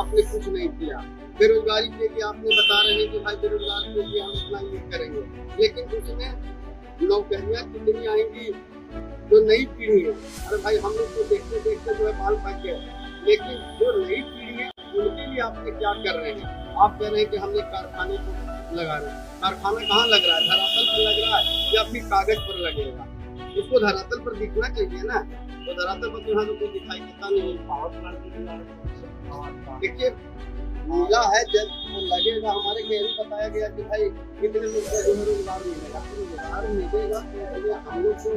आपने कुछ नहीं किया। बेरोजगारी के लिए आपने बता रहे हैं कि भाई बेरोजगार के लिए हम इतना ये करेंगे, लेकिन उसमें नौकरियां कितनी आएंगी जो नई पीढ़ी है। अरे भाई हम लोग तो देखते देखते जो है बाल पाक गए, लेकिन जो नई पीढ़ी है उनके लिए आपने क्या कर रहे हैं? आप कह रहे हैं कि हमने कारखाने को लगा रहे हैं। कारखाना कहाँ लग रहा है? धरातल पर लग रहा है या फिर कागज पर लगेगा? उसको धरातल पर दिखना चाहिए ना। तो धरातल पर यहाँ तो कोई दिखाई देता नहीं। देखिए मिला है जब वो लगेगा। हमारे को यही बताया गया कि भाई कितने लोग का जो है रोजगार मिलेगा। रोजगार मिलेगा तो हम लोग को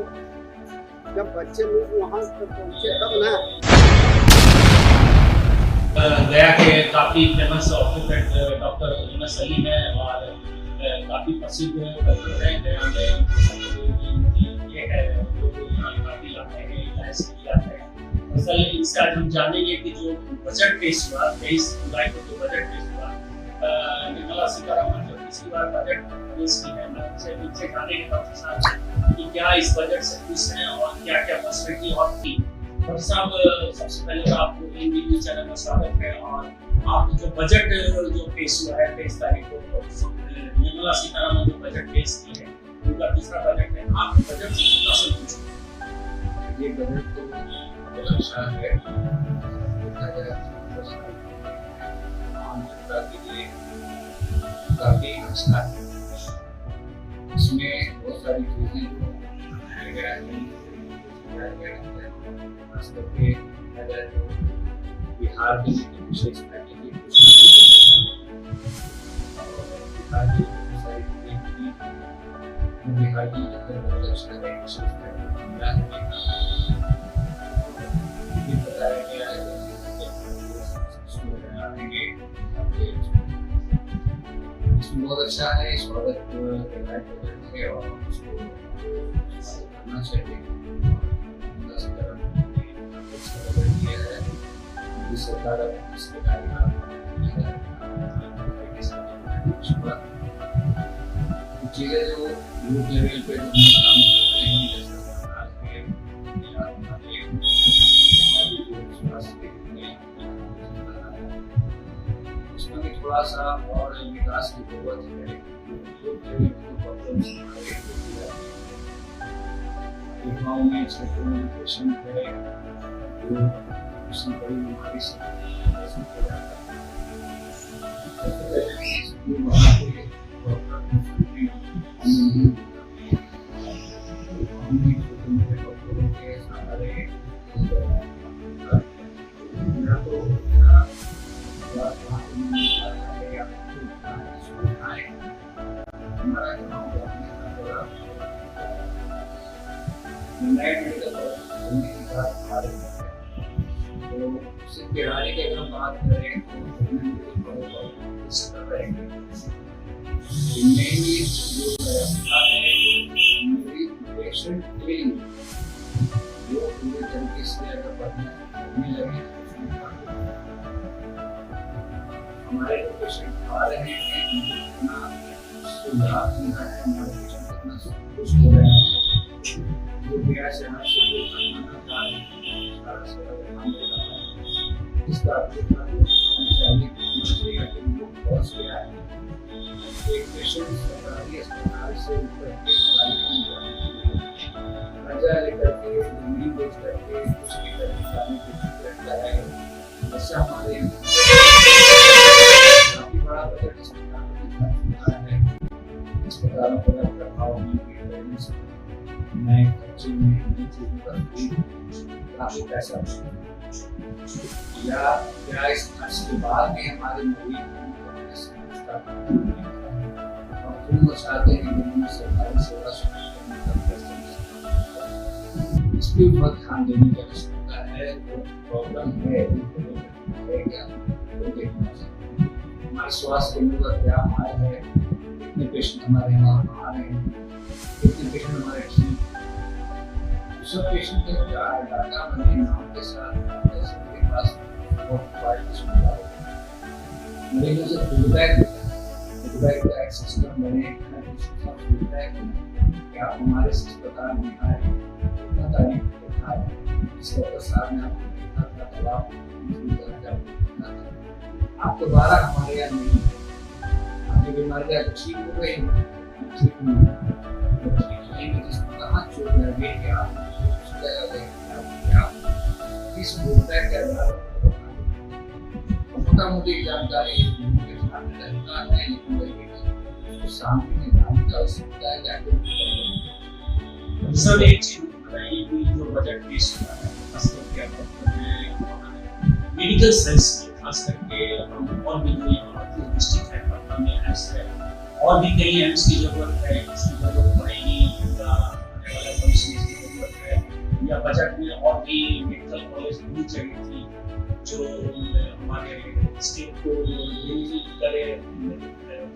जब बच्चे लोग वहाँ तक पहुँचे तब ना। गया के काफ़ी फेमस ऑर्थोपेड डॉक्टर यूनुस अली हैं और काफ़ी प्रसिद्ध डॉक्टर हैं गया में। ये है जो काफ़ी लाभ है किया है। असल इसका हम जानेंगे कि जो बजट पेश हुआ 23 जुलाई को जो बजट पेश हुआ, निर्मला सीतारमण जो पिछली बार बजट पेश की है, उनसे जानेंगे डॉक्टर साहब कि क्या इस बजट से खुश हैं और क्या क्या फैसिलिटी और थी। डॉक्टर साहब सबसे पहले तो आपको न्यूज़ चैनल में स्वागत है। और आप जो बजट जो पेश हुआ है 23 तारीख को, निर्मला सीतारमण जो बजट पेश की है उनका दूसरा बजट है, आप बजट से कितना संतुष्ट हैं? ये बजट तो बहुत अच्छा है। देखा जाए आम जनता के लिए काफी अच्छा है। इसमें बहुत सारी चीजें जो बनाया गया है, खास करके बिहार के लिए विशेष पैकेज की घोषणा की गई है। बिहार की बहुत सारी चीजें की बिहार की बहुत अच्छा है। विशेष पैकेज मिला है। बताया गया है इसमें बहुत अच्छा है। स्वागत है और उसको करना चाहिए। सरकार इसके चीजें जो यूथ लेवल पे काम करते हैं, उसमें भी थोड़ा सा और विकास की जरूरत है। गाँव में क्षेत्रों में पेशेंट है जो किसी बड़ी बीमारी से किराने की अगर हम बात करें तो मेनली जो व्यवस्था है पेशेंट के लिए जो पूरे तरीके से अगर बढ़ने लगे हमारे जो पेशेंट आ रहे हैं इतना सुधार मिल रहा है। हमारे पेशेंट कितना संतुष्ट हो रहे हैं। जो गया से हमारे इसका एक पेशेंट सरकारी अस्पताल से कर्जा लेकर के जमीन बेच करके उसकी रहता है। जैसे हमारे काफी बड़ा बजट अस्पताल है। अस्पतालों पर प्रभाव नए खर्चे में नई चीजों पर भी काफी पैसा या इस खर्च के बाद भी हमारे मरीज चाहते हैं कि सरकारी सेवा इस पर बहुत ध्यान देने की आवश्यकता है। जो प्रॉब्लम है क्या हमारे स्वास्थ्य केंद्र का क्या हाल है, कितने पेशेंट हमारे यहाँ आ रहे हैं, कितने पेशेंट हमारे ठीक, सब पेशेंट का क्या डाटा बने नाम के साथ सबके पास मरीजों से फीडबैक का एक सिस्टम बने। क्या हमारे अस्पताल में आए कितना तारीख देखा है, इसके प्रसार में आपको देखा था तो आप आप दोबारा हमारे यहाँ नहीं है, आपकी बीमारियाँ ठीक हो गई, ठीक नहीं है, जिसको कहाँ चोट लगी क्या किस मुद्दा के आधार पर मोटा मोटी जानकारी के सामने रहता है, लेकिन सामने निकालने का आवश्यकता है जाके सर एक चीज बताइए कि जो बजट पेश हुआ है खास करके मेडिकल साइंस खास करके और भी जो यहाँ डिस्ट्रिक्ट है पटना में एम्स है और भी कई एम्स की जरूरत है, इसकी जरूरत पड़ेगी या आने वाले भविष्य में इसकी जरूरत है, या बजट में और भी मेडिकल कॉलेज होनी चाहिए थी जो हमारे स्टेट को करे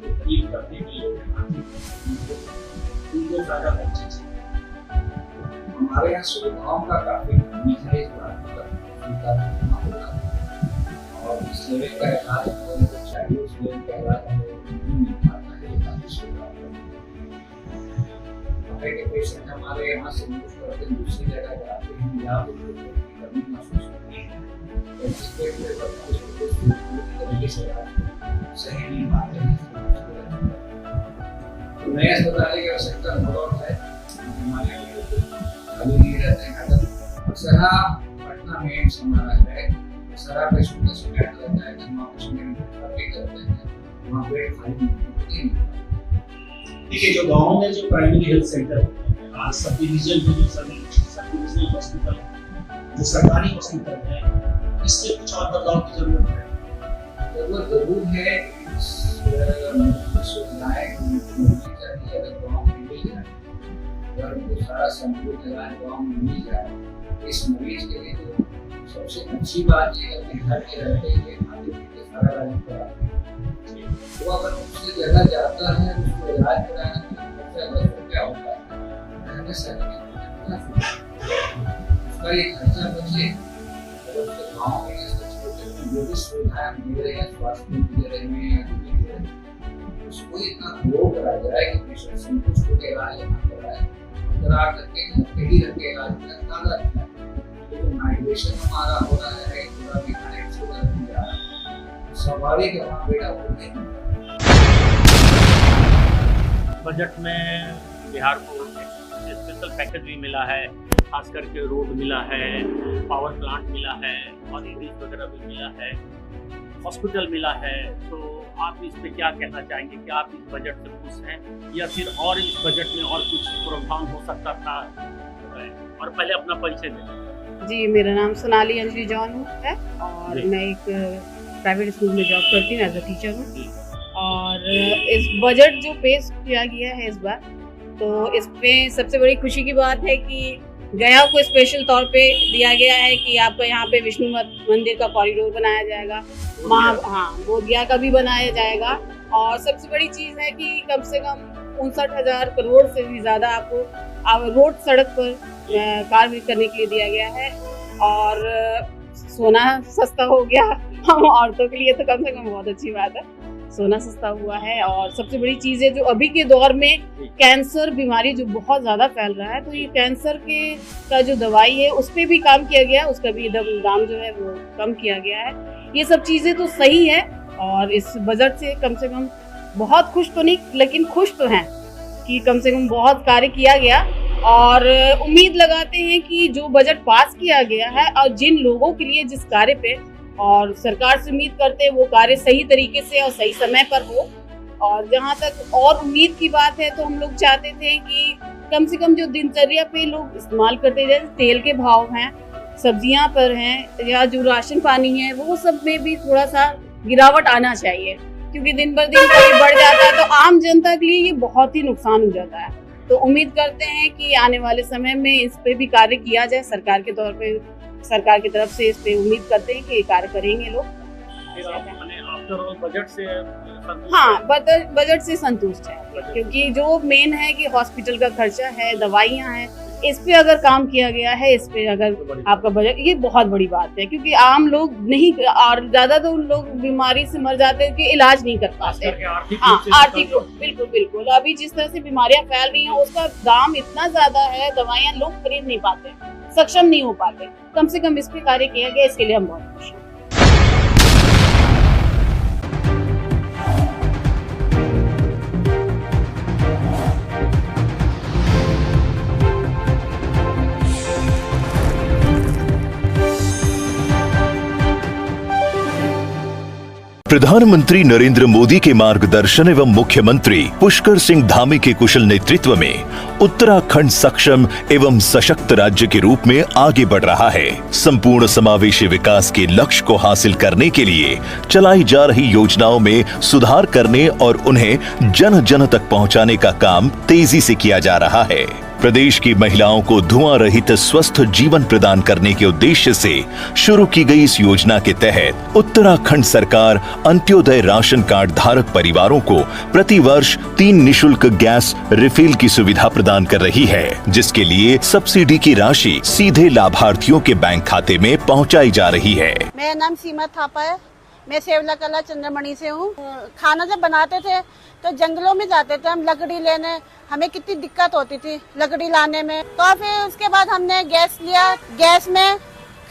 गरीब करने के लिए उनको फायदा पहुंचे। हमारे यहाँ सुविधाओं का काफी कमी है इस बात और इस लेवल का इलाज चाहिए, उस लेवल का इलाज नहीं मिल पाता है। के पेशेंट हमारे यहाँ से मूव करके दूसरी जगह जाते हैं या कमी महसूस होती है, तरीके से सही नहीं पाते हैं। तो नए अस्पताल की आवश्यकता बहुत है, हमारे खाली नहीं रहते हैं। अगर सरा पटना में एम्स हमारा है, सरा पेशेंट का शिकायत रहता है कि वहाँ पेशेंट भर्ती करते हैं, वहाँ बेड खाली नहीं। देखिए जो गाँव में जो प्राइमरी हेल्थ सेंटर आज सब डिवीजन में जो सब डिविजनल हॉस्पिटल जो सरकारी हॉस्पिटल है, इससे कुछ और बदलाव की जरूरत है। जरूरत जरूर है, सुविधाएं चाहिए अगर गाँव में मिल जाए, अगर उनको सारा संपूर्ण इलाज गाँव में मिल जाए, इस मरीज के लिए तो सबसे अच्छी बात ये है कि घर के रहते हुए खाते पीते सारा इलाज कराते हैं। तो अगर दूसरी जगह जाता है उसको इलाज कराने के लिए खर्चा क्या होता है, रहने सहने उसका ये खर्चा बचे। अगर उसके गाँव में जो भी सुविधाएं मिल रही है, स्वास्थ्य दे रहे हैं या नहीं दे रहे हैं, उसको इतना ग्रो करा जाए कि पेशेंट संतुष्ट होकर इलाज यहाँ कराए, करा करके घर पे ही रह के इलाज करना रहता है। तो माइग्रेशन हमारा हो रहा है, पूरा बिहार एक से जा रहा है, स्वाभाविक है वहाँ बेटा हो नहीं। बजट में बिहार को स्पेशल पैकेज भी मिला है, खास करके रोड मिला है, पावर प्लांट मिला है और इंग्लिश वगैरह भी मिला है, हॉस्पिटल मिला है। तो आप इस पे क्या कहना चाहेंगे कि आप इस बजट से खुश हैं या फिर और इस बजट में और कुछ प्रावधान हो सकता था? और पहले अपना परिचय दें। जी, मेरा नाम सोनाली अंजलि जॉन है और मैं एक प्राइवेट स्कूल में जॉब करती हूँ, एज अ टीचर हूँ। और इस बजट जो पेश किया गया है इस बार, तो इसमें सबसे बड़ी खुशी की बात है कि गया को स्पेशल तौर पे दिया गया है कि आपका यहाँ पे विष्णु मंदिर का कॉरिडोर बनाया जाएगा, बोधगया का भी बनाया जाएगा। और सबसे बड़ी चीज़ है कि कम से कम 59,000 करोड़ से भी ज़्यादा आपको रोड सड़क पर कार्य करने के लिए दिया गया है। और सोना सस्ता हो गया हम औरतों के लिए, तो कम से कम बहुत अच्छी बात है, सोना सस्ता हुआ है। और सबसे बड़ी चीज़ है जो अभी के दौर में कैंसर बीमारी जो बहुत ज़्यादा फैल रहा है, तो ये कैंसर का जो दवाई है उस पर भी काम किया गया है, उसका भी दाम जो है वो कम किया गया है। ये सब चीज़ें तो सही है और इस बजट से कम बहुत खुश तो नहीं लेकिन खुश तो हैं कि कम से कम बहुत कार्य किया गया। और उम्मीद लगाते हैं कि जो बजट पास किया गया है और जिन लोगों के लिए जिस कार्य पे, और सरकार से उम्मीद करते हैं वो कार्य सही तरीके से और सही समय पर हो। और जहाँ तक और उम्मीद की बात है, तो हम लोग चाहते थे कि कम से कम जो दिनचर्या पे लोग इस्तेमाल करते, जैसे तेल के भाव हैं, सब्जियां पर हैं, या जो राशन पानी है, वो सब में भी थोड़ा सा गिरावट आना चाहिए, क्योंकि दिन बर दिन कभी बढ़ जाता है तो आम जनता के लिए ये बहुत ही नुकसान हो जाता है। तो उम्मीद करते हैं कि आने वाले समय में इस पे भी कार्य किया जाए सरकार के तौर पे, सरकार की तरफ से इस पे उम्मीद करते हैं कि ये कार्य करेंगे लोग। बजट से हाँ, बजट से संतुष्ट है, क्योंकि जो मेन है कि हॉस्पिटल का खर्चा है, दवाइयाँ हैं, इस पे अगर काम किया गया है, इस पे अगर आपका बजट, ये बहुत बड़ी बात है, क्योंकि आम लोग नहीं, और ज्यादा तो लोग बीमारी से मर जाते हैं कि इलाज नहीं कर पाते। हाँ, आर्थिक बिल्कुल अभी जिस तरह से बीमारियां फैल रही हैं उसका दाम इतना ज्यादा है, दवाइयां लोग खरीद नहीं पाते, सक्षम नहीं हो पाते। कम से कम इस पे कार्य किया गया, इसके लिए हम बहुत खुश हैं। प्रधानमंत्री नरेंद्र मोदी के मार्गदर्शन एवं मुख्यमंत्री पुष्कर सिंह धामी के कुशल नेतृत्व में उत्तराखंड सक्षम एवं सशक्त राज्य के रूप में आगे बढ़ रहा है। संपूर्ण समावेशी विकास के लक्ष्य को हासिल करने के लिए चलाई जा रही योजनाओं में सुधार करने और उन्हें जन जन तक पहुंचाने का काम तेजी से किया जा रहा है। प्रदेश की महिलाओं को धुआं रहित स्वस्थ जीवन प्रदान करने के उद्देश्य से शुरू की गई इस योजना के तहत उत्तराखंड सरकार अंत्योदय राशन कार्ड धारक परिवारों को प्रति वर्ष 3 निशुल्क गैस रिफिल की सुविधा प्रदान कर रही है, जिसके लिए सब्सिडी की राशि सीधे लाभार्थियों के बैंक खाते में पहुंचाई जा रही है। मेरा नाम सीमा थापा है। मैं सेवला कला चंद्रमणि से हूँ। खाना जब बनाते थे तो जंगलों में जाते थे हम लकड़ी लेने, हमें कितनी दिक्कत होती थी लकड़ी लाने में। तो फिर उसके बाद हमने गैस लिया। गैस में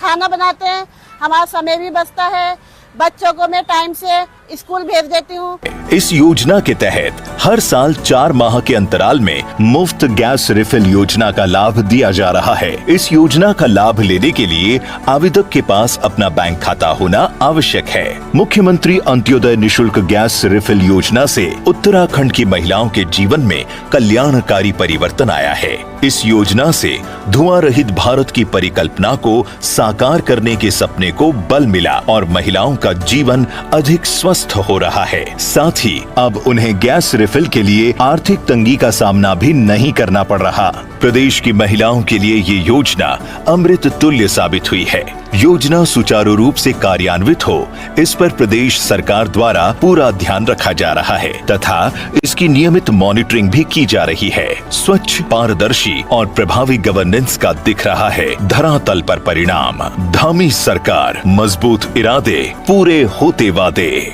खाना बनाते हैं, हमारा समय भी बचता है, बच्चों को मैं टाइम से स्कूल भेज देती हूँ। इस योजना के तहत हर साल 4 माह के अंतराल में मुफ्त गैस रिफिल योजना का लाभ दिया जा रहा है। इस योजना का लाभ लेने के लिए आवेदक के पास अपना बैंक खाता होना आवश्यक है। मुख्यमंत्री अंत्योदय निशुल्क गैस रिफिल योजना से उत्तराखंड की महिलाओं के जीवन में कल्याणकारी परिवर्तन आया है। इस योजना से धुआं रहित भारत की परिकल्पना को साकार करने के सपने को बल मिला और महिलाओं का जीवन अधिक स्वस्थ हो रहा है। साथ ही अब उन्हें गैस रिफिल के लिए आर्थिक तंगी का सामना भी नहीं करना पड़ रहा। प्रदेश की महिलाओं के लिए ये योजना अमृत तुल्य साबित हुई है। योजना सुचारू रूप से कार्यान्वित हो, इस पर प्रदेश सरकार द्वारा पूरा ध्यान रखा जा रहा है तथा इसकी नियमित मॉनिटरिंग भी की जा रही है। स्वच्छ, पारदर्शी और प्रभावी गवर्नेंस का दिख रहा है धरातल पर परिणाम। धामी सरकार, मजबूत इरादे, पूरे होते वादे।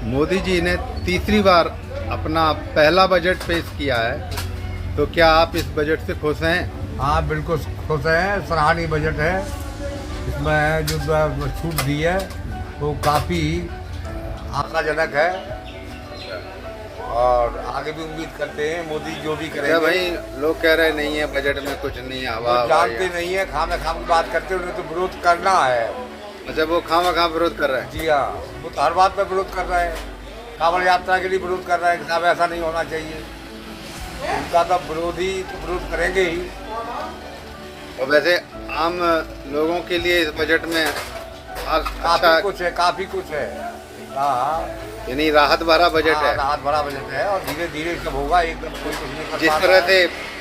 मोदी जी ने तीसरी बार अपना पहला बजट पेश किया है, तो क्या आप इस बजट से खुश हैं? हाँ, बिल्कुल खुश हैं। सराहनीय बजट है। इसमें जो छूट दी है वो काफ़ी आशाजनक है और आगे भी उम्मीद करते हैं मोदी जो भी करेंगे। भाई लोग कह रहे नहीं है बजट में कुछ नहीं है, हवा जानते नहीं है, खाम की बात करते हैं, उन्हें तो विरोध करना है। अच्छा, वो खामा विरोध कर रहे हैं? जी हाँ, वो तो हर बात पर विरोध कर रहे हैं। कांवड़ यात्रा के लिए विरोध कर रहे हैं कि साहब ऐसा नहीं होना चाहिए। उनका तो विरोधी तो विरोध करेंगे ही। और वैसे आम लोगों के लिए इस बजट में काफ़ी कुछ है, काफ़ी कुछ है। हाँ, यानी राहत भरा बजट है। राहत भरा बजट है और धीरे धीरे सब होगा। एकदम कोई कुछ नहीं कर जिस तरह से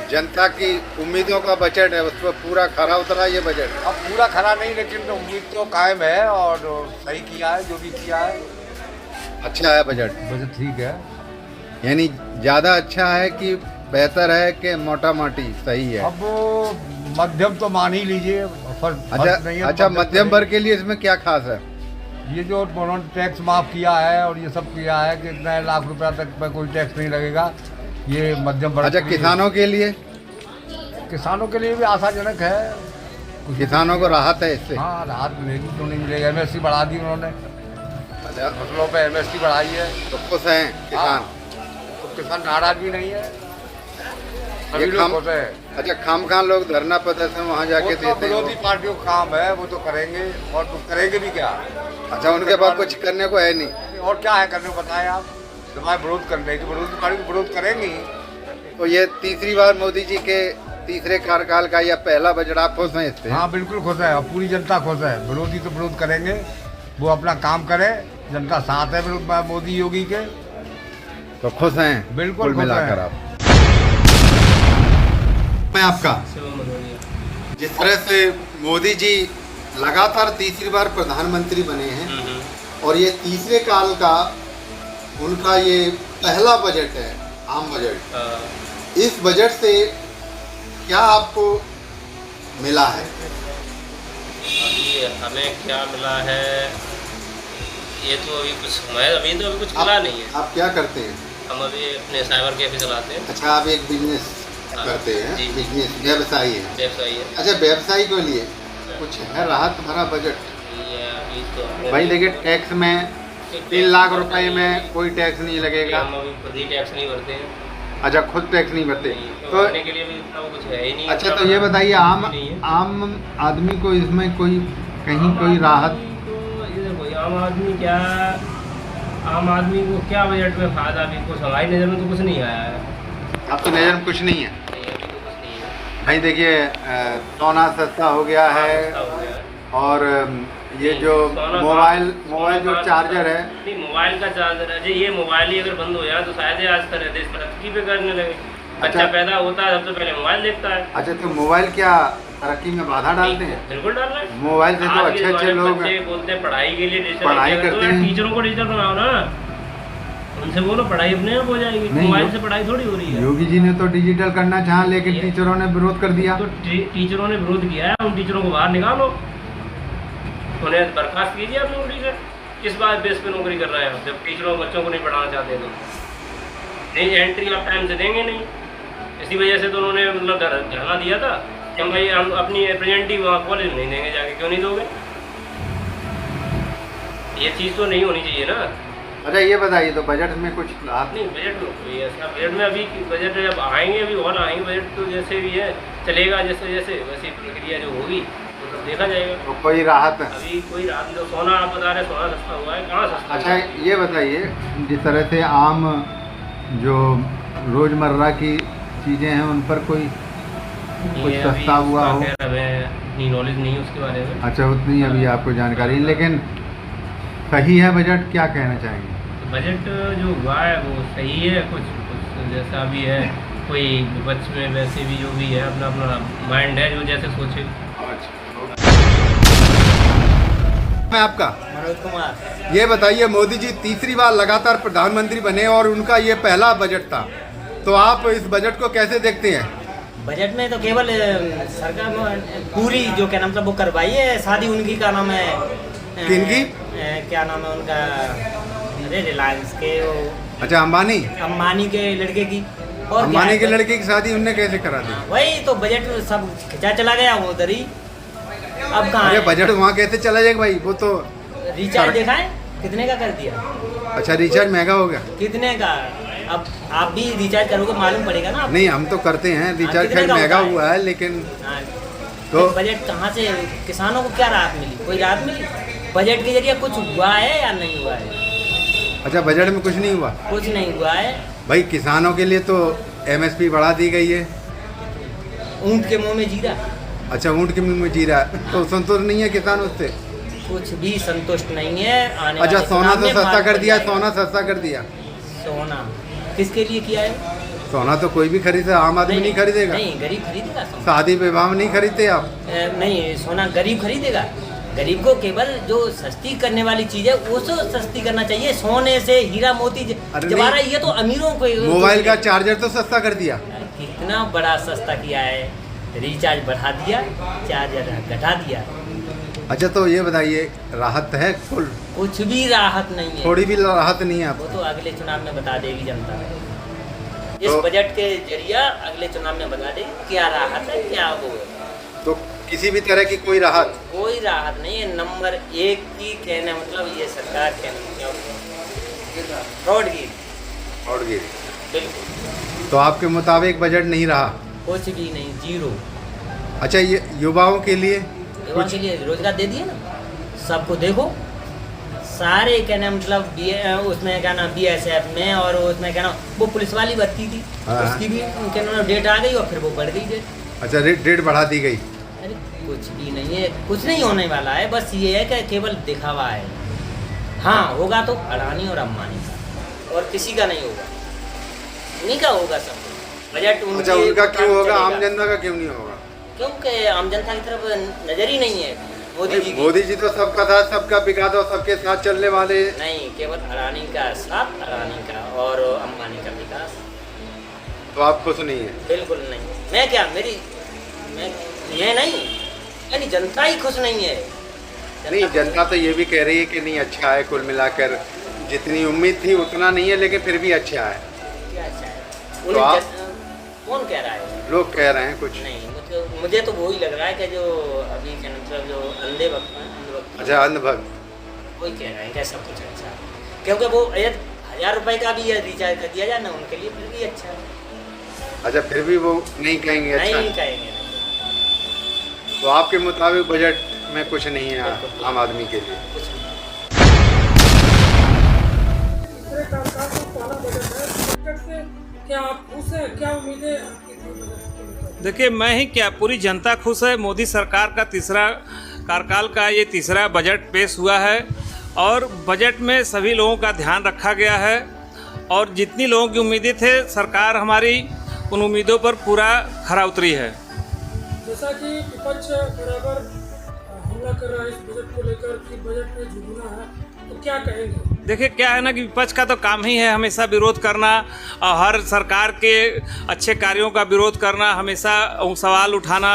जनता की उम्मीदों का बजट है, उस पर पूरा खरा उतरा ये बजट। अब पूरा खरा नहीं, लेकिन उम्मीद तो कायम है और सही किया है जो भी किया है। अच्छा है बजट? बजट ठीक है। यानी ज़्यादा अच्छा है कि बेहतर है कि मोटा माटी सही है? अब मध्यम तो मान ही लीजिए। अच्छा, मध्यम वर्ग के लिए इसमें क्या खास है? ये जो उन्होंने टैक्स माफ़ किया है और ये सब किया है कि इतने लाख रुपया तक पर कोई टैक्स नहीं लगेगा, ये मध्यम वर्ग। अच्छा, किसानों के लिए? किसानों के लिए भी आशाजनक है। किसानों को राहत है इससे? हाँ, राहत मिलेगी, क्यों नहीं मिलेगी। MSP बढ़ा दी उन्होंने, अच्छा, फसलों पे MSP बढ़ाई है। तो खुश हैं किसान? तो किसान नाराज भी नहीं है, सभी लोग खुश हैं। अच्छा, खाम लोग धरना प्रदर्शन वहाँ जाके देते हैं? विरोधी पार्टियों का काम है, वो तो करेंगे और तो करेंगे भी क्या। अच्छा, उनके पास कुछ करने को है नहीं? और क्या है करने को, बताएं आप। हमारे विरोध कर रहे हैं, विरोधी पार्टी को विरोध करेंगे। तो ये तीसरी बार मोदी जी के तीसरे कार्यकाल का यह पहला बजट, आप खुश हैं इससे? हाँ, बिल्कुल खुश है और पूरी जनता खुश है। विरोधी तो विरोध करेंगे, वो अपना काम करे, जनता साथ है मोदी योगी के। तो खुश हैं बिल्कुल मिलाकर आप? मैं आपका जिस तरह से मोदी जी लगातार तीसरी बार प्रधानमंत्री बने हैं और ये तीसरे काल का उनका ये पहला बजट है, आम बजट। इस बजट से क्या आपको मिला है? अभी हमें क्या मिला है ये तो अभी कुछ मिला नहीं है। आप क्या करते हैं? हम अभी अपने साइबर कैफे चलाते हैं। अच्छा, आप एक बिजनेस करते हैं? बिजनेस, व्यवसायी है? व्यवसायी है। अच्छा, व्यवसायी के लिए कुछ है राहत भरा बजट? ये अभी तो भाई देखिए, टैक्स में 3 लाख रुपए में कोई टैक्स नहीं लगेगा। हम अभी खुद ही टैक्स नहीं भरते हैं। अच्छा, खुद टैक्स नहीं भरते तो तो भरने के लिए भी इतना कुछ है ही नहीं। अच्छा, तो ये बताइए, आम आदमी को इसमें कोई कहीं कोई राहत? आम आदमी को क्या बजट में फायदा? अभी कुछ हमारी नज़र में तो कुछ नहीं आया है। अब तो नजर में कुछ नहीं है। नहीं, अभी तो कुछ नहीं है। भाई देखिए, सोना सस्ता हो गया है, ऐसा हो गया है। और ये जो सोना मोबाइल सोना जो चार्जर है, नहीं, मोबाइल का चार्जर है। ये मोबाइल ही अगर बंद हो जाए तो शायद ही आज तरह देश तरक्की पे करने लगे। बच्चा पैदा होता है सबसे पहले मोबाइल देखता है। अच्छा, तो मोबाइल क्या तरक्की में बाधा डालते हैं? बिल्कुल डाल रहे हैं। मोबाइल से तो आज के अच्छे ज़माने में लोग बच्चे बोलते हैं पढ़ाई के लिए डिजिटल पढ़ाई इंडिया करते तो हैं। टीचरों को डिजिटल बनाओ ना, उनसे बोलो पढ़ाई अपने आप हो जाएगी। नहीं, मोबाइल से पढ़ाई थोड़ी हो रही है। योगी जी ने तो डिजिटल करना चाहा, लेकिन टीचरों ने विरोध कर दिया। तो टीचरों ने विरोध किया है, उन टीचरों को बाहर निकालो, उन्हें बर्खास्त कीजिए आप नौकरी से। किस बात बेस पे नौकरी कर रहे हैं आप? जब टीचरों बच्चों को नहीं पढ़ाना चाहते तो नहीं, एंट्री आप टाइम से देंगे नहीं। इसी वजह से तो उन्होंने मतलब धरना दिया था कि हम भाई हम अपनी रिप्रेजेंटेटिव वहाँ कॉलेज नहीं देंगे जाके। क्यों नहीं दोगे? ये चीज़ तो नहीं होनी चाहिए ना। अच्छा, ये बताइए, तो बजट में कुछ लाभ? नहीं, बजट में कोई ऐसा बजट में अभी बजट जब आएंगे अभी और आएंगे बजट तो जैसे भी है चलेगा, जैसे जैसे वैसी प्रक्रिया जो होगी तो तब देखा जाएगा। तो कोई राहत? अभी कोई रात जो सोना आप बता रहे हैं सोना सस्ता हुआ है, कहाँ सस्ता? अच्छा, ये बताइए, जिस तरह से आम जो रोज़मर्रा की चीज़ें हैं उन पर कोई कुछ ये सस्ता अभी हुआ उसका हो? खैर हमें इतनी नॉलेज नहीं है उसके बारे में। अच्छा, उतनी अभी आपको जानकारी, लेकिन सही है बजट? क्या कहना चाहेंगे? तो बजट जो हुआ है वो सही है, कुछ जैसा भी है। कोई विपक्ष में वैसे भी जो भी है अपना अपना माइंड है जो जैसे सोचे। मैं आपका मनोज कुमार। ये बताइए, मोदी जी तीसरी बार लगातार प्रधानमंत्री बने और उनका ये पहला बजट था, तो आप इस बजट को कैसे देखते हैं? बजट में तो केवल सरकार पूरी जो क्या नाम था वो करवाई है। शादी उनकी का नाम है किनकी? क्या नाम है उनका? अरे रिलायंस के वो अच्छा, अंबानी के लड़के की। और अंबानी के लड़के की शादी उनने कैसे करा दी? वही तो बजट सब खिंचा चला गया वो उधर ही। अब कहाँ अरे है? बजट वहाँ कैसे चला जाएगा भाई? वो तो रिचार्ज देखा है कितने का कर दिया? अच्छा, रिचार्ज महंगा हो गया? कितने का? अब आप भी रिचार्ज करोगे मालूम पड़ेगा ना। नहीं, हम तो करते हैं रिचार्ज, कितने खैर का महंगा होता है? हुआ है, लेकिन हाँ, तो बजट कहाँ से? किसानों को क्या राहत मिली? कोई राहत मिली? बजट के जरिए कुछ हुआ है या नहीं हुआ है? अच्छा, बजट में कुछ नहीं हुआ? कुछ नहीं हुआ है। भाई किसानों के लिए तो MSP बढ़ा दी गई है। ऊँट के मुंह में जीरा। अच्छा, ऊँट के मुंह में जीरा, तो संतोष नहीं है किसान उससे? कुछ भी संतुष्ट नहीं है। आने अच्छा, वाले सोना चुनाव तो में सस्ता मार कर पड़ दिया, जाएगा। सोना सस्ता कर दिया। सोना किसके लिए किया है? सोना तो कोई भी खरीदे, आम आदमी नहीं खरीदेगा। नहीं, गरीब खरीदेगा सोना। शादी विवाह में नहीं खरीदते आप? नहीं, सोना गरीब खरीदेगा। गरीब को केवल जो सस्ती करने वाली चीज है वो तो सस्ती करना चाहिए। सोने से हीरा मोती अरे जवाहरात, ये तो अमीरों को। मोबाइल का चार्जर तो सस्ता कर दिया। कितना बड़ा सस्ता किया है। रिचार्ज बढ़ा दिया, चार्जर घटा दिया। अच्छा, तो ये बताइए, राहत है? कुछ भी राहत नहीं है। थोड़ी भी राहत नहीं है वो आपको? तो अगले चुनाव में बता देगी जनता। इस तो- बजट के जरिए अगले चुनाव में बता देगी क्या राहत है क्या वो है। तो किसी भी तरह की कोई राहत? कोई राहत नहीं है। नंबर 1 की कहने मतलब ये सरकार फ्रॉडगिरी। फ्रॉडगिरी। बिल्कुल। तो आपके मुताबिक बजट नहीं रहा? कुछ भी नहीं, जीरो। अच्छा, ये युवाओं के लिए युवा के लिए रोजगार दे दिए ना सबको। देखो सारे क्या नाम मतलब उसमें क्या नाम BSF में, और उसमें क्या नाम वो पुलिस वाली भर्ती थी, हाँ। उसकी भी क्या नाम डेट आ गई और फिर वो बढ़ गई डेट। अच्छा, डेट बढ़ा दी गई? अरे कुछ भी नहीं है, कुछ नहीं होने वाला है। बस ये है कि केवल दिखावा है। हाँ, होगा तो अडानी और अंबानी का, और किसी का नहीं होगा। उन्हीं का होगा सब बजट। अच्छा, उनका क्यों होगा? आम जनता का क्यों नहीं होगा? क्योंकि आम जनता की तरफ नजर ही नहीं है मोदी जी की। मोदी जी तो सबका साथ, सबका विकास और सबके साथ चलने वाले। नहीं, केवल अडानी का साथ, अडानी का और अंबानी का विकास। तो आप खुश नहीं है? बिल्कुल नहीं। मैं क्या, मैं ये नहीं, यानी जनता ही खुश नहीं है। नहीं, जनता तो ये भी कह रही है कि नहीं, अच्छा है, कुल मिलाकर जितनी उम्मीद थी उतना नहीं है, लेकिन फिर भी अच्छा है। क्या अच्छा है? तो आप? कौन कह रहा है? लोग कह रहे हैं कुछ। नहीं, मुझे तो वही लग रहा है कि जो अभी के मतलब जो अंधे वक्त अच्छा, अनुभव वही कह रहे हैं कि सब कुछ अच्छा है, क्योंकि वो 1000 रुपए का भी रिचार्ज कर दिया जाए ना उनके लिए फिर भी अच्छा है। अच्छा, फिर भी वो नहीं कहेंगे अच्छा? नहीं कहेंगे। तो आपके मुताबिक बजट में कुछ नहीं है आम आदमी के लिए? कुछ नहीं। क्या आप खुश हैं? क्या उम्मीदें आपकी थी बजट को लेकर? देखिए, मैं ही क्या, पूरी जनता खुश है। मोदी सरकार का तीसरा कार्यकाल का ये तीसरा बजट पेश हुआ है और बजट में सभी लोगों का ध्यान रखा गया है और जितनी लोगों की उम्मीदें थे, सरकार हमारी उन उम्मीदों पर पूरा खरा उतरी है। जैसा कि विपक्ष बराबर हमला कर रहा है इस बजट को लेकर कि बजट में झुकना है, तो क्या कहेंगे? देखिए, क्या है ना कि विपक्ष का तो काम ही है हमेशा विरोध करना और हर सरकार के अच्छे कार्यों का विरोध करना, हमेशा सवाल उठाना,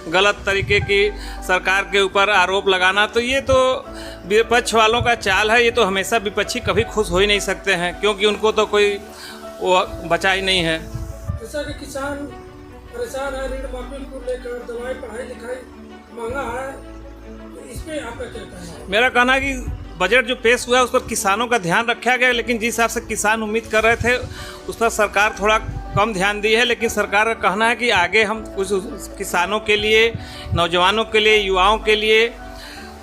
गलत तरीके की सरकार के ऊपर आरोप लगाना। तो ये तो विपक्ष वालों का चाल है। ये तो हमेशा विपक्षी कभी खुश हो ही नहीं सकते हैं, क्योंकि उनको तो कोई वो बचा ही नहीं है। जैसा कि किसान परेशान है ऋण माफी को लेकर, दवाई पढ़ाई लिखाई महंगा है, तो इस पे आपका क्या कहना है? मेरा कहना है कि बजट जो पेश हुआ है उस पर किसानों का ध्यान रखा गया, लेकिन जिस हिसाब से किसान उम्मीद कर रहे थे उस पर सरकार थोड़ा कम ध्यान दी है। लेकिन सरकार का कहना है कि आगे हम कुछ किसानों के लिए, नौजवानों के लिए, युवाओं के लिए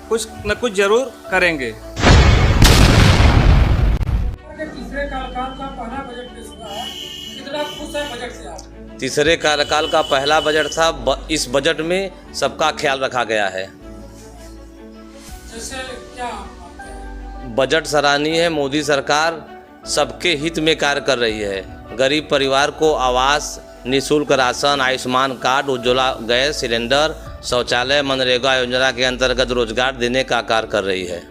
कुछ न कुछ ज़रूर करेंगे। तीसरे कार्यकाल का पहला बजट पेश हुआ है, कितना खुश है बजट से आप? तीसरे कार्यकाल का पहला बजट था। इस बजट में सबका ख्याल रखा गया है। जैसे क्या बजट सराहनीय है। मोदी सरकार सबके हित में कार्य कर रही है। गरीब परिवार को आवास, निःशुल्क ration, Ayushman card, Ujjwala gas cylinder, शौचालय, मनरेगा योजना के अंतर्गत रोजगार देने का कार्य कर रही है।